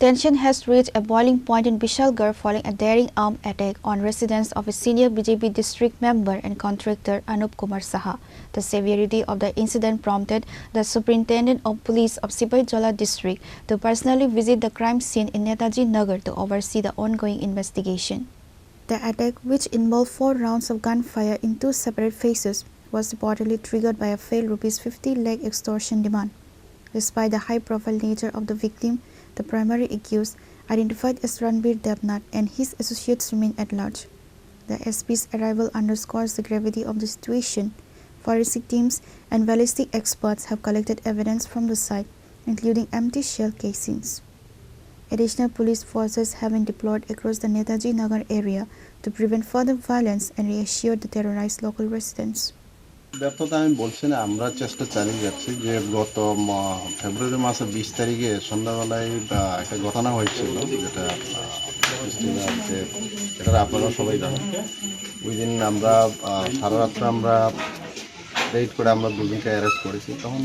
Tension has reached a boiling point in Bishalgarh following a daring armed attack on residence of a senior BJP district member and contractor Anup Kumar Saha. The severity of the incident prompted the Superintendent of Police of Sipaijala district to personally visit the crime scene in Netaji Nagar to oversee the ongoing investigation. The attack, which involved 4 rounds of gunfire in 2 separate phases, was reportedly triggered by a failed ₹50 lakh extortion demand. Despite the high-profile nature of the victim, the primary accused, identified as Ranbir Devnath, and his associates remain at large. The SP's arrival underscores the gravity of the situation. Forensic teams and ballistic experts have collected evidence from the site, including empty shell casings. Additional police forces have been deployed across the Netaji Nagar area to prevent further violence and reassure the terrorized local residents. ব্যর্থতা আমি বলছি না, আমরা চেষ্টা চালিয়ে যাচ্ছি। যে গত ফেব্রুয়ারি মাসের 20 তারিখে সন্ধ্যাবেলায় একটা ঘটনা হয়েছিল, যেটা এটা আপনারা সবাই জানেন। ওই দিন আমরা সারা রাত্র আমরা রেড করে আমরা দুজনকে অ্যারেস্ট করেছি। তখন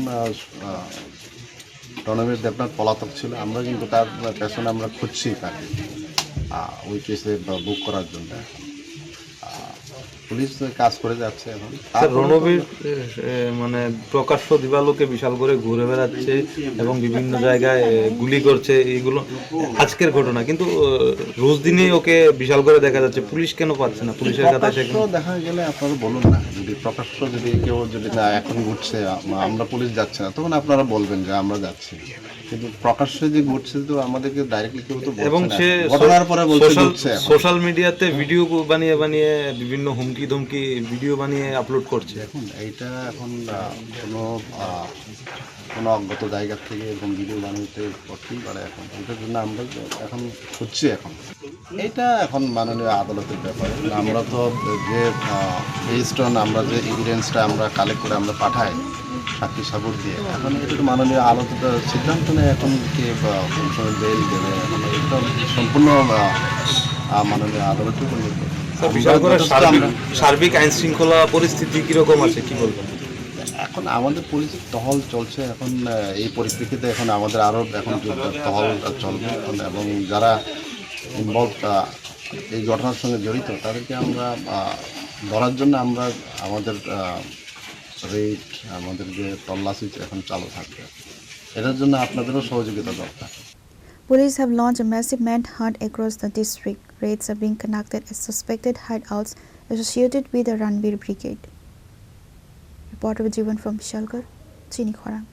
রণবীর দেবনাথ পলাতক ছিল। আমরা কিন্তু তার পেছনে আমরা খুঁজছি তাকে ওই কেসে বুক করার জন্য। পুলিশ কাজ করে যাচ্ছে এখন। রণবীর মানে প্রকাশ্য দিবালোকে বিশাল করে ঘুরে বেড়াচ্ছে এবং বিভিন্ন জায়গায় গুলি করছে, এইগুলো আজকের ঘটনা, কিন্তু রোজ দিনেই ওকে বিশাল করে দেখা যাচ্ছে। পুলিশ কেন পাচ্ছে না? পুলিশের কাছে দেখা গেলে আপনারা বলুন না, যদি প্রকাশ্য যদি কেউ যদি না এখন ঘুরছে আমরা পুলিশ যাচ্ছে না, তখন আপনারা বলবেন যে আমরা যাচ্ছি। কিন্তু প্রকাশ্যে যে ঘুরছে তো আমাদেরকে ডাইরেক্টলি কেউ তো বলছে না। এবং সে ঘটনার পরে বলছে সোশ্যাল মিডিয়াতে ভিডিও বানিয়ে বানিয়ে বিভিন্ন হুমকি ধমকি ভিডিও বানিয়ে আপলোড করছে। এখন এইটা এখন কোনো অজ্ঞাত জায়গা থেকে এরকম ভিডিও বানাতে করতেই পারে। এখন এটার জন্য আমরা এখন খুঁজছি। এটা এখন মাননীয় আদালতের ব্যাপারে। আমরা তো যে বেসড অন আমরা যে এভিডেন্সটা আমরা কালেক্ট করে আমরা পাঠাই সাক্ষী সাবুত দিয়ে, এখন এটা মাননীয় আদালতের সিদ্ধান্ত নেয় এখন কে কোন সময় বেল দেবে। এখন এটা সম্পূর্ণ মাননীয় আদালতের উপর নির্ভর। সার্বিক আইন শৃঙ্খলা পরিস্থিতি কিরকম আছে কি বলবেন? এখন আমাদের পরিস্থিতি টহল চলছে। এখন এই পরিস্থিতিতে এখন আমাদের আরও এখন টহল চলবে এবং যারা ইনভলভ এই ঘটনার সঙ্গে জড়িত তাদেরকে আমরা ধরার জন্য আমরা আমাদের রেড আমাদের যে তল্লাশি এখন চালু থাকবে। এটার জন্য আপনাদেরও সহযোগিতা দরকার। Police have launched a massive manhunt across the district. Raids are being conducted at suspected hideouts associated with the Ranbir Brigade. Reporter Jivan from Bishalgarh, Chini Khorang.